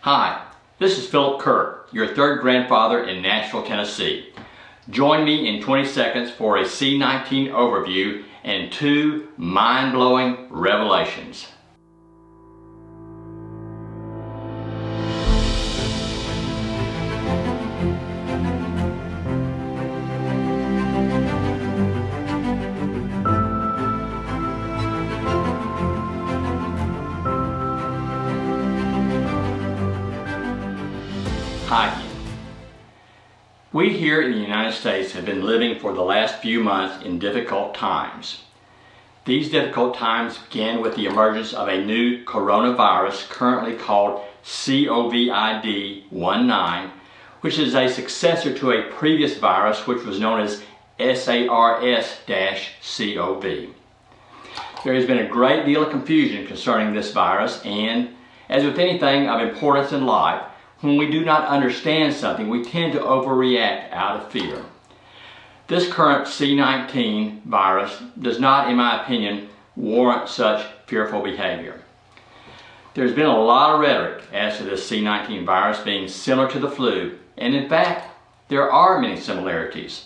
Hi, this is Philip Kirk, your third grandfather in Nashville, Tennessee. Join me in 20 seconds for a C-19 overview and two mind-blowing revelations. Hi. We here in the United States have been living for the last few months in difficult times. These difficult times began with the emergence of a new coronavirus currently called COVID-19, which is a successor to a previous virus which was known as SARS-CoV. There has been a great deal of confusion concerning this virus, and as with anything of importance in life, when we do not understand something, we tend to overreact out of fear. This current C-19 virus does not, in my opinion, warrant such fearful behavior. There's been a lot of rhetoric as to this C-19 virus being similar to the flu, and in fact, there are many similarities.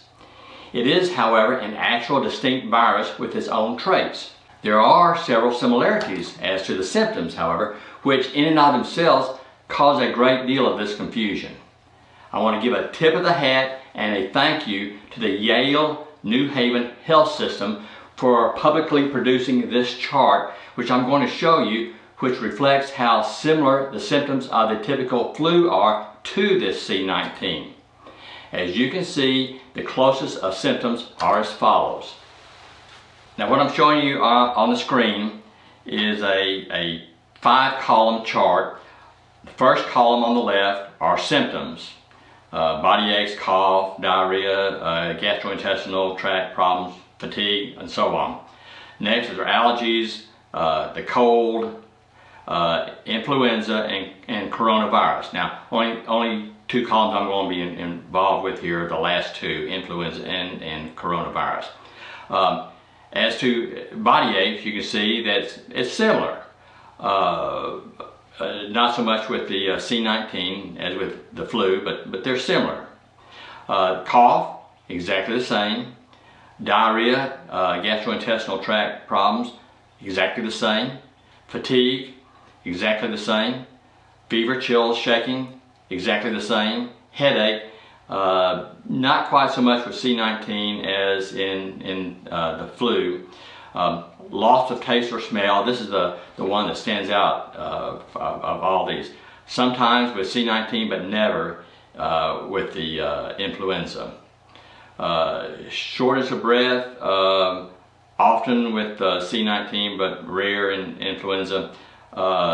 It is, however, an actual distinct virus with its own traits. There are several similarities as to the symptoms, however, which in and of themselves cause a great deal of this confusion. I want to give a tip of the hat and a thank you to the Yale New Haven Health System for publicly producing this chart, which I'm going to show you, which reflects how similar the symptoms of the typical flu are to this C-19. As you can see, the closest of symptoms are as follows. Now what I'm showing you on the screen is a 5-column chart. The first column on the left are symptoms. Body aches, cough, diarrhea, gastrointestinal tract problems, fatigue, and so on. Next are allergies, the cold, influenza, and coronavirus. Now, only 2 columns I'm going to be involved with here, the last 2, influenza and coronavirus. As to body aches, you can see that it's similar. Not so much with the C-19 as with the flu, but they're similar. Cough, exactly the same. Diarrhea, gastrointestinal tract problems, exactly the same. Fatigue, exactly the same. Fever, chills, shaking, exactly the same. Headache, not quite so much with C-19 as in the flu. Loss of taste or smell, this is the one that stands out of all these. Sometimes with C-19, but never with the influenza. Shortness of breath, often with C-19, but rare in influenza.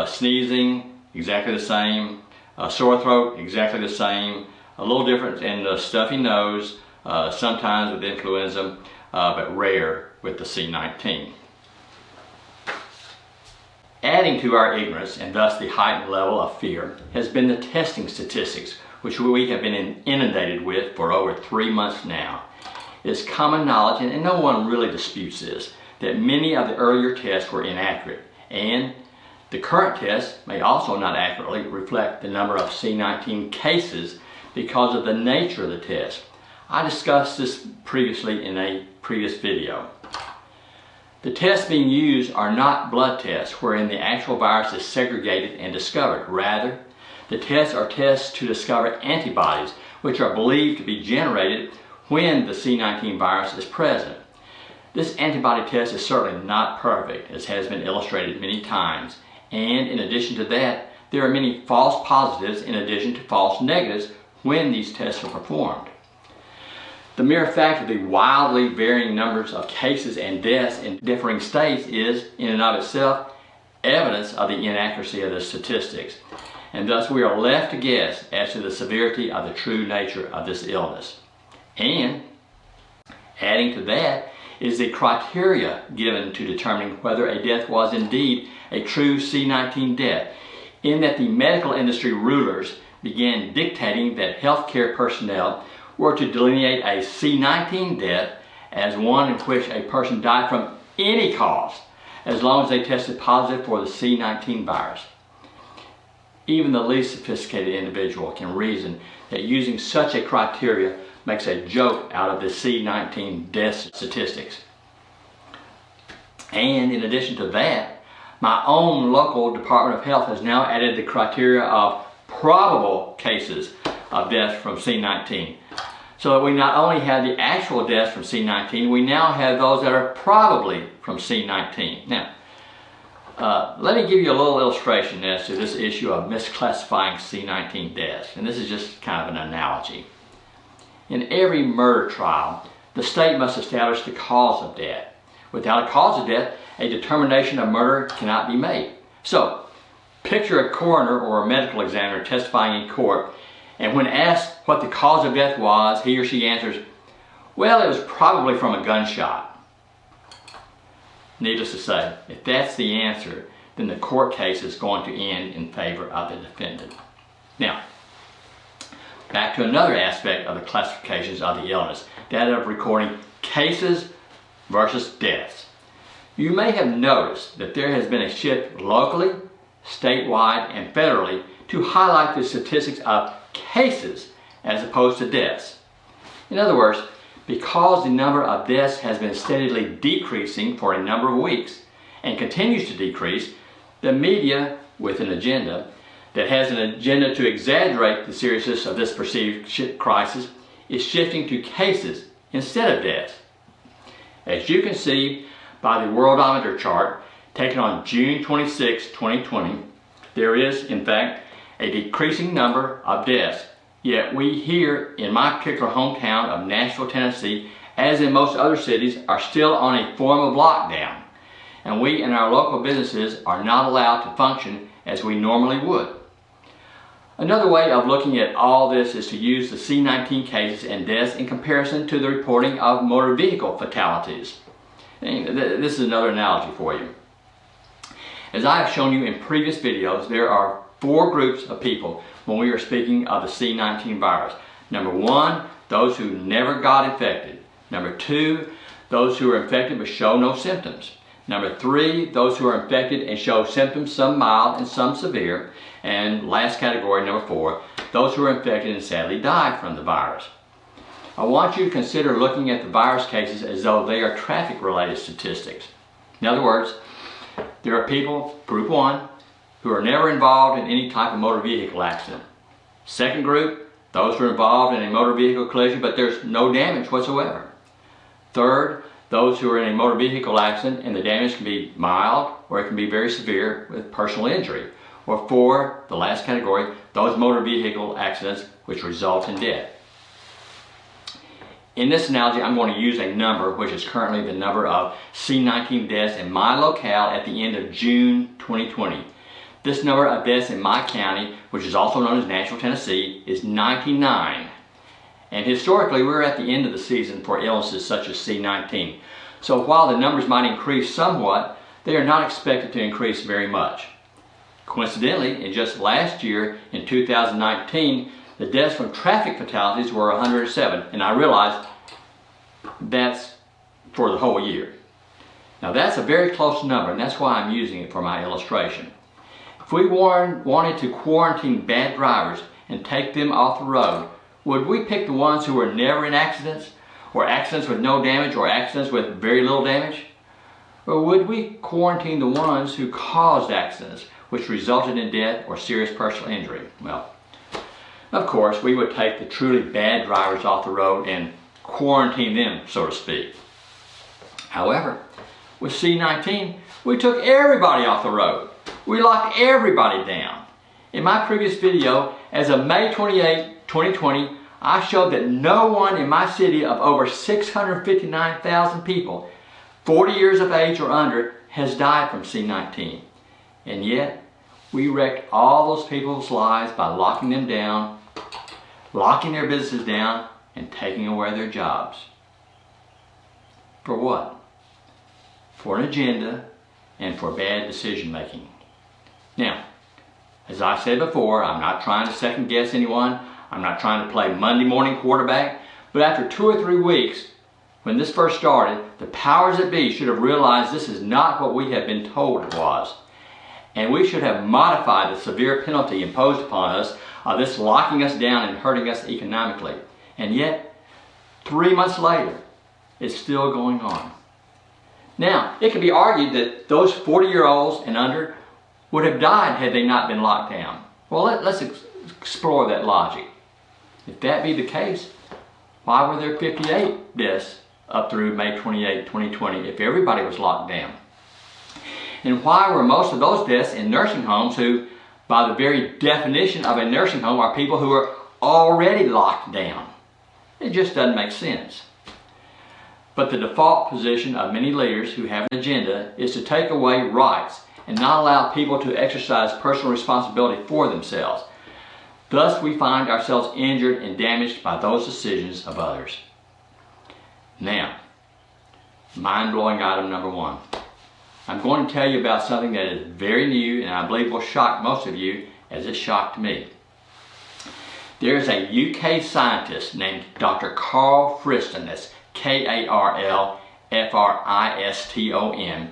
Sneezing, exactly the same. Sore throat, exactly the same. A little different in the stuffy nose, sometimes with influenza, but rare with the C-19. Adding to our ignorance, and thus the heightened level of fear, has been the testing statistics, which we have been inundated with for over 3 months now. It is common knowledge, and no one really disputes this, that many of the earlier tests were inaccurate, and the current tests may also not accurately reflect the number of C-19 cases because of the nature of the test. I discussed this previously in a previous video. The tests being used are not blood tests wherein the actual virus is segregated and discovered. Rather, the tests are tests to discover antibodies which are believed to be generated when the C-19 virus is present. This antibody test is certainly not perfect, as has been illustrated many times, and in addition to that, there are many false positives in addition to false negatives when these tests are performed. The mere fact of the wildly varying numbers of cases and deaths in differing states is, in and of itself, evidence of the inaccuracy of the statistics, and thus we are left to guess as to the severity of the true nature of this illness. And, adding to that, is the criteria given to determining whether a death was indeed a true C-19 death, in that the medical industry rulers began dictating that healthcare personnel were to delineate a C-19 death as one in which a person died from any cause, as long as they tested positive for the C-19 virus. Even the least sophisticated individual can reason that using such a criteria makes a joke out of the C-19 death statistics. And in addition to that, my own local Department of Health has now added the criteria of probable cases of death from C-19. So that we not only have the actual deaths from C-19, we now have those that are probably from C-19. Now, let me give you a little illustration as to this issue of misclassifying C-19 deaths. And this is just kind of an analogy. In every murder trial, the state must establish the cause of death. Without a cause of death, a determination of murder cannot be made. So, picture a coroner or a medical examiner testifying in court, and when asked what the cause of death was, he or she answers, "Well, it was probably from a gunshot." Needless to say, if that's the answer, then the court case is going to end in favor of the defendant. Now, back to another aspect of the classifications of the illness, that of recording cases versus deaths. You may have noticed that there has been a shift locally, statewide, and federally to highlight the statistics of cases as opposed to deaths. In other words, because the number of deaths has been steadily decreasing for a number of weeks and continues to decrease, the media with an agenda that has an agenda to exaggerate the seriousness of this perceived crisis is shifting to cases instead of deaths. As you can see by the worldometer chart taken on June 26, 2020, there is, in fact, a decreasing number of deaths. Yet we here in my particular hometown of Nashville, Tennessee, as in most other cities, are still on a form of lockdown. And we and our local businesses are not allowed to function as we normally would. Another way of looking at all this is to use the C-19 cases and deaths in comparison to the reporting of motor vehicle fatalities. And this is another analogy for you. As I have shown you in previous videos, there are 4 groups of people when we are speaking of the C-19 virus. Number 1, those who never got infected. Number 2, those who are infected but show no symptoms. Number 3, those who are infected and show symptoms, some mild and some severe. And last category, number 4, those who are infected and sadly die from the virus. I want you to consider looking at the virus cases as though they are traffic-related statistics. In other words, there are people, group 1, who are never involved in any type of motor vehicle accident. Second group, those who are involved in a motor vehicle collision but there's no damage whatsoever. Third, those who are in a motor vehicle accident and the damage can be mild or it can be very severe with personal injury. Or 4, the last category, those motor vehicle accidents which result in death. In this analogy, I'm going to use a number which is currently the number of C-19 deaths in my locale at the end of June 2020. This number of deaths in my county, which is also known as Nashville, Tennessee, is 99. And historically, we're at the end of the season for illnesses such as C-19. So while the numbers might increase somewhat, they are not expected to increase very much. Coincidentally, in just last year, in 2019, the deaths from traffic fatalities were 107. And I realize that's for the whole year. Now that's a very close number, and that's why I'm using it for my illustration. If we wanted to quarantine bad drivers and take them off the road, would we pick the ones who were never in accidents, or accidents with no damage, or accidents with very little damage? Or would we quarantine the ones who caused accidents, which resulted in death or serious personal injury? Well, of course, we would take the truly bad drivers off the road and quarantine them, so to speak. However, with C-19, we took everybody off the road. We locked everybody down. In my previous video, as of May 28, 2020, I showed that no one in my city of over 659,000 people, 40 years of age or under, has died from C-19. And yet, we wrecked all those people's lives by locking them down, locking their businesses down, and taking away their jobs. For what? For an agenda and for bad decision making. Now, as I said before, I'm not trying to second guess anyone. I'm not trying to play Monday morning quarterback. But after 2 or 3 weeks, when this first started, the powers that be should have realized this is not what we have been told it was. and we should have modified the severe penalty imposed upon us of this locking us down and hurting us economically. And yet, 3 months later, it's still going on. Now, it could be argued that those 40-year-olds and under would have died had they not been locked down. Well, let's explore that logic. If that be the case, why were there 58 deaths up through May 28, 2020 if everybody was locked down? And why were most of those deaths in nursing homes who, by the very definition of a nursing home, are people who are already locked down? It just doesn't make sense. But the default position of many leaders who have an agenda is to take away rights and not allow people to exercise personal responsibility for themselves. Thus, we find ourselves injured and damaged by those decisions of others. Now, mind-blowing item number 1. I'm going to tell you about something that is very new and I believe will shock most of you as it shocked me. There is a UK scientist named Dr. Carl Friston, that's K-A-R-L-F-R-I-S-T-O-N.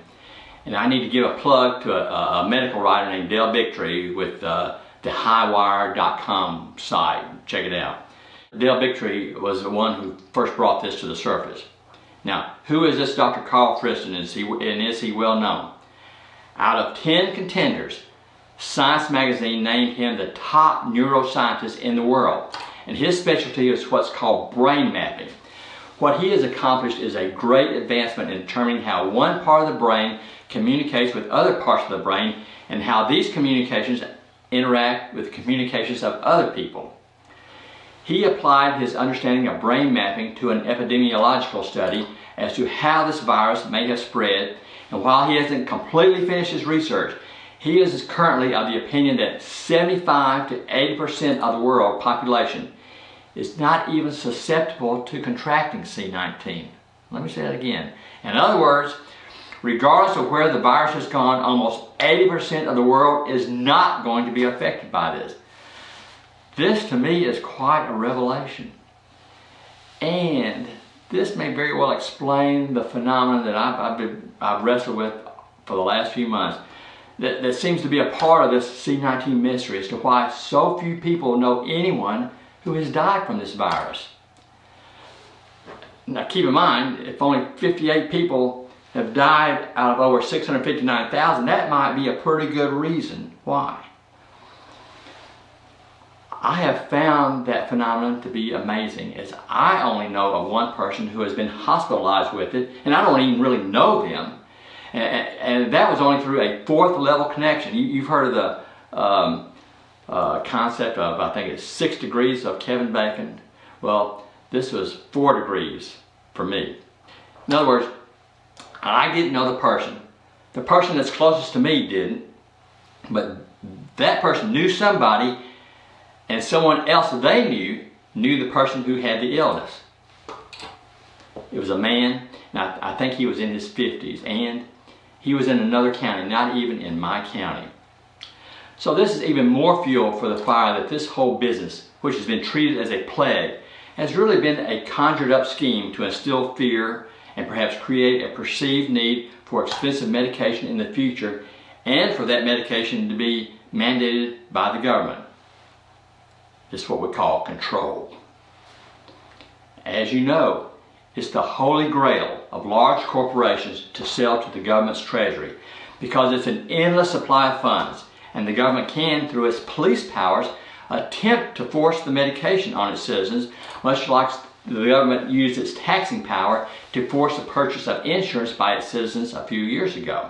And I need to give a plug to a medical writer named Dale Bigtree with the highwire.com site. Check it out. Dale Bigtree was the one who first brought this to the surface. Now, who is this Dr. Carl Friston, and is he well known? Out of 10 contenders, Science magazine named him the top neuroscientist in the world. And his specialty is what's called brain mapping. What he has accomplished is a great advancement in determining how one part of the brain communicates with other parts of the brain and how these communications interact with the communications of other people. He applied his understanding of brain mapping to an epidemiological study as to how this virus may have spread, and while he hasn't completely finished his research, he is currently of the opinion that 75 to 80% of the world population is not even susceptible to contracting C-19. Let me say that again. In other words, regardless of where the virus has gone, almost 80% of the world is not going to be affected by this. This to me is quite a revelation. And this may very well explain the phenomenon that I've wrestled with for the last few months. That seems to be a part of this C-19 mystery as to why so few people know anyone who has died from this virus. Now keep in mind, if only 58 people have died out of over 659,000, that might be a pretty good reason why. I have found that phenomenon to be amazing, as I only know of one person who has been hospitalized with it, and I don't even really know them. And that was only through a 4th level connection. You've heard of the concept of, I think it's 6 degrees of Kevin Bacon. Well, this was 4 degrees for me. In other words, I didn't know the person. The person that's closest to me didn't. But that person knew somebody, and someone else that they knew the person who had the illness. It was a man, and I think he was in his 50s, and he was in another county, not even in my county. So this is even more fuel for the fire that this whole business, which has been treated as a plague, has really been a conjured up scheme to instill fear and perhaps create a perceived need for expensive medication in the future, and for that medication to be mandated by the government. This is what we call control. As you know, it's the holy grail of large corporations to sell to the government's treasury, because it's an endless supply of funds, and the government can, through its police powers, attempt to force the medication on its citizens, much like the government used its taxing power to force the purchase of insurance by its citizens a few years ago.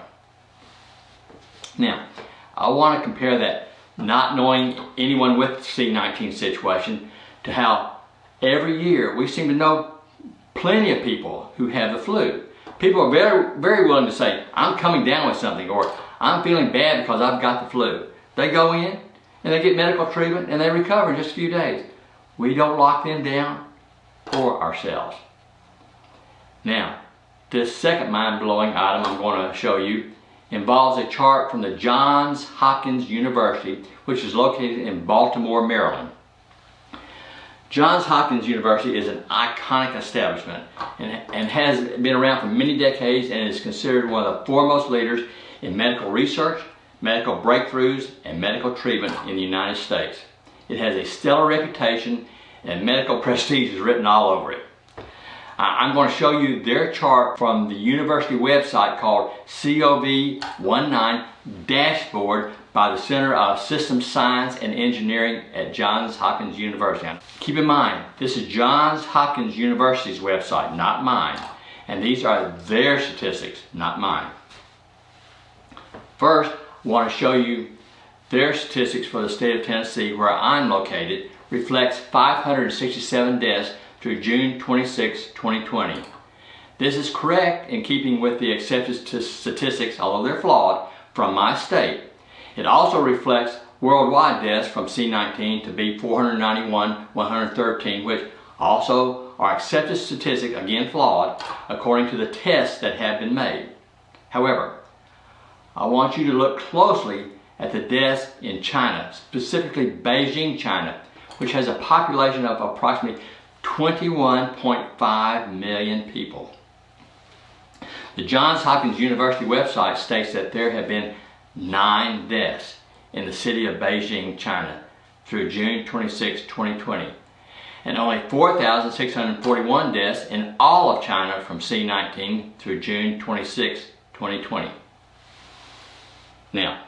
Now, I want to compare that not knowing anyone with the C-19 situation to how every year we seem to know plenty of people who have the flu. People are very, very willing to say, I'm coming down with something, or I'm feeling bad because I've got the flu. They go in and they get medical treatment and they recover in just a few days. We don't lock them down or ourselves. Now, this second mind-blowing item I'm going to show you involves a chart from the Johns Hopkins University, which is located in Baltimore, Maryland. Johns Hopkins University is an iconic establishment and has been around for many decades and is considered one of the foremost leaders in medical research, medical breakthroughs, and medical treatment in the United States. It has a stellar reputation and medical prestige is written all over it. I'm going to show you their chart from the university website called COV19 Dashboard by the Center of Systems Science and Engineering at Johns Hopkins University. Keep in mind, this is Johns Hopkins University's website, not mine. And these are their statistics, not mine. First, I want to show you their statistics for the state of Tennessee, where I'm located, reflects 567 deaths through June 26, 2020. This is correct in keeping with the accepted statistics, although they're flawed, from my state. It also reflects worldwide deaths from C-19 to be 491,113, which also are accepted statistics, again flawed, according to the tests that have been made. However, I want you to look closely at the deaths in China, specifically Beijing, China, which has a population of approximately 21.5 million people. The Johns Hopkins University website states that there have been 9 deaths in the city of Beijing, China through June 26, 2020, and only 4,641 deaths in all of China from C-19 through June 26, 2020. Now,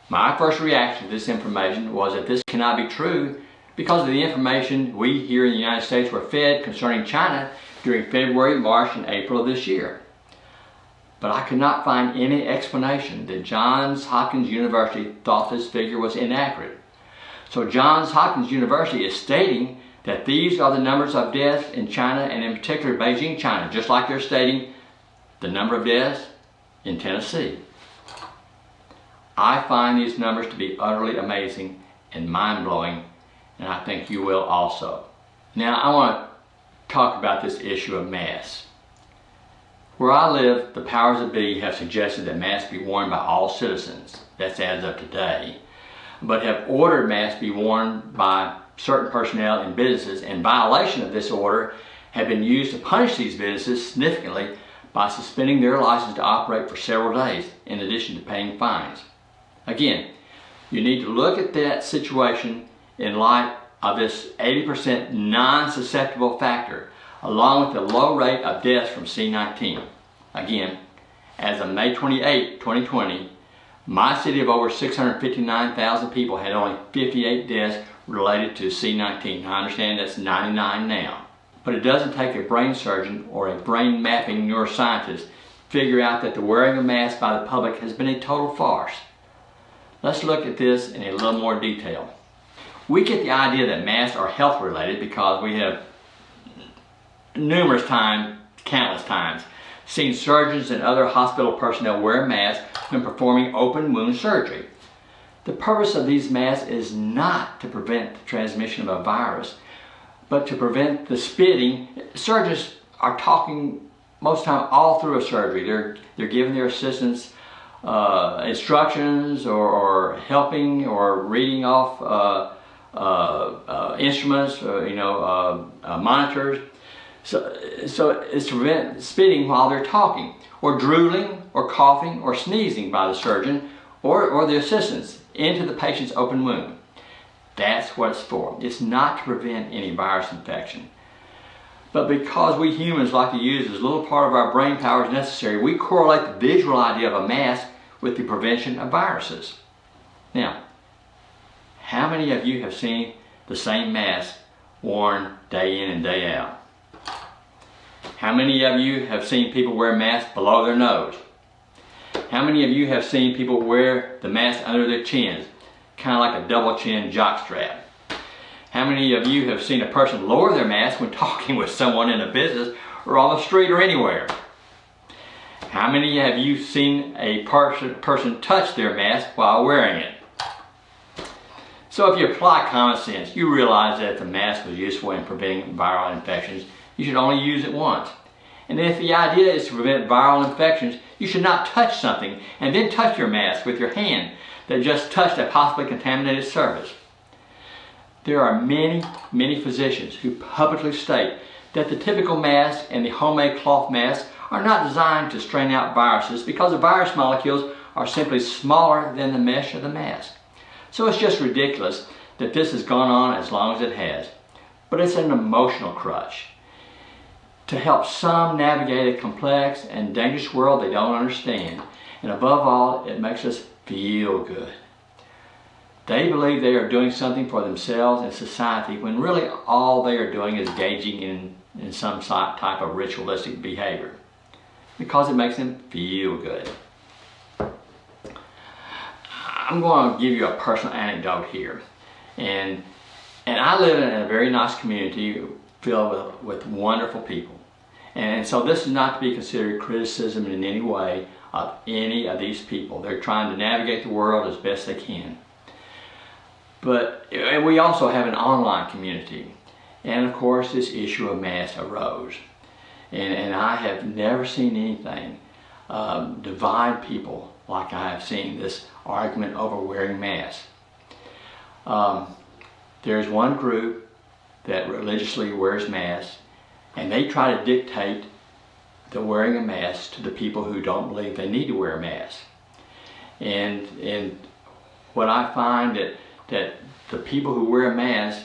my first reaction to this information was that this cannot be true because of the information we here in the United States were fed concerning China during February, March, and April of this year. But I could not find any explanation that Johns Hopkins University thought this figure was inaccurate. So Johns Hopkins University is stating that these are the numbers of deaths in China, and in particular Beijing, China, just like they're stating the number of deaths in Tennessee. I find these numbers to be utterly amazing and mind-blowing, and I think you will also. Now I want to talk about this issue of masks. Where I live, the powers that be have suggested that masks be worn by all citizens, that's as of today, but have ordered masks be worn by certain personnel in businesses, and violation of this order have been used to punish these businesses significantly by suspending their license to operate for several days, in addition to paying fines. Again, you need to look at that situation in light of this 80% non-susceptible factor, along with the low rate of deaths from C-19. Again, as of May 28, 2020, my city of over 659,000 people had only 58 deaths related to C-19. I understand that's 99 now. But it doesn't take a brain surgeon or a brain mapping neuroscientist to figure out that the wearing of masks by the public has been a total farce. Let's look at this in a little more detail. We get the idea that masks are health related because we have countless times, seen surgeons and other hospital personnel wear masks when performing open wound surgery. The purpose of these masks is not to prevent the transmission of a virus, but to prevent the spitting. Surgeons are talking most of the time all through a surgery. They're giving their assistants instructions or helping or reading off instruments, monitors. So it's to prevent spitting while they're talking, or drooling, or coughing, or sneezing by the surgeon or the assistants into the patient's open wound. That's what it's for. It's not to prevent any virus infection. But because we humans like to use as little part of our brain power as necessary, we correlate the visual idea of a mask with the prevention of viruses. Now, how many of you have seen the same mask worn day in and day out? How many of you have seen people wear masks below their nose? How many of you have seen people wear the mask under their chins, kind of like a double chin jockstrap? How many of you have seen a person lower their mask when talking with someone in a business or on the street or anywhere? How many have you seen a person touch their mask while wearing it? So if you apply common sense, you realize that if the mask was useful in preventing viral infections, you should only use it once. And if the idea is to prevent viral infections, you should not touch something and then touch your mask with your hand that just touched a possibly contaminated surface. There are many physicians who publicly state that the typical mask and the homemade cloth masks are not designed to strain out viruses because the virus molecules are simply smaller than the mesh of the mask. So it's just ridiculous that this has gone on as long as it has. But it's an emotional crutch to help some navigate a complex and dangerous world they don't understand. And above all, it makes us feel good. They believe they are doing something for themselves and society when really all they are doing is engaging in some type of ritualistic behavior because it makes them feel good. I'm going to give you a personal anecdote here. And I live in a very nice community filled with wonderful people. And so this is not to be considered criticism in any way of any of these people. They're trying to navigate the world as best they can. And we also have an online community. And of course this issue of masks arose. And I have never seen anything divide people like I have seen this argument over wearing masks. There's one group that religiously wears masks, and they try to dictate the wearing a mask to the people who don't believe they need to wear a mask. And what I find that the people who wear a mask,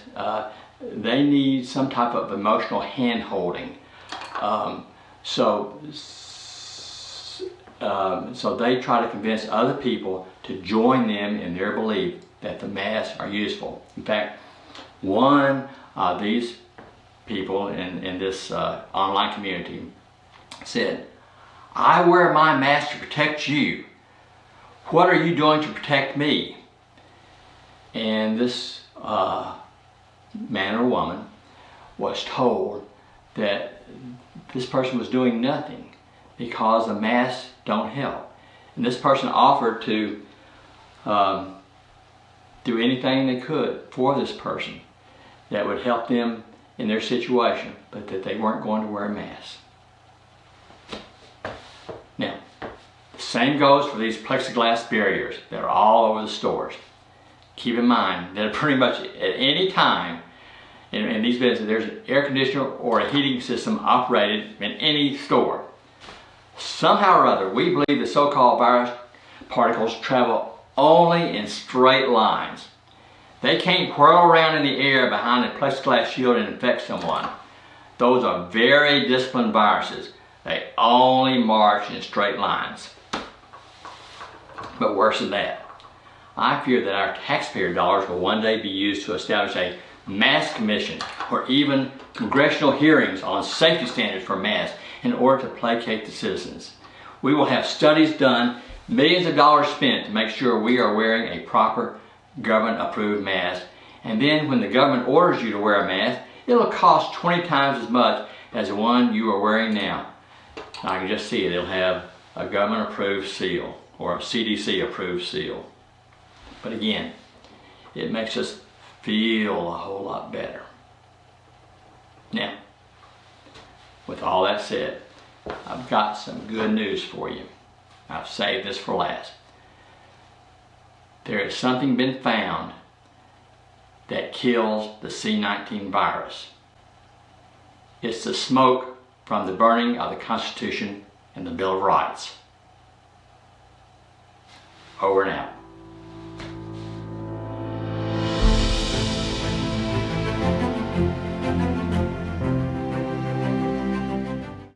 they need some type of emotional hand-holding. So they try to convince other people to join them in their belief that the masks are useful. In fact, one of these people in this online community said, "I wear my mask to protect you. What are you doing to protect me?" And this man or woman was told that this person was doing nothing because the masks don't help. And this person offered to do anything they could for this person that would help them in their situation, but that they weren't going to wear a mask. Now, the same goes for these plexiglass barriers that are all over the stores. Keep in mind that pretty much at any time in these businesses, there's an air conditioner or a heating system operated in any store. Somehow or other, we believe the so-called virus particles travel only in straight lines. They can't whirl around in the air behind a plexiglass shield and infect someone. Those are very disciplined viruses. They only march in straight lines. But worse than that, I fear that our taxpayer dollars will one day be used to establish a mask commission or even congressional hearings on safety standards for masks in order to placate the citizens. We will have studies done, millions of dollars spent to make sure we are wearing a proper government-approved mask. And then when the government orders you to wear a mask, it'll cost 20 times as much as the one you are wearing now. I can just see it. It'll have a government-approved seal or a CDC-approved seal. But again, it makes us feel a whole lot better. Now, with all that said, I've got some good news for you. I've saved this for last. There has something been found that kills the C-19 virus. It's the smoke from the burning of the Constitution and the Bill of Rights. Over and out.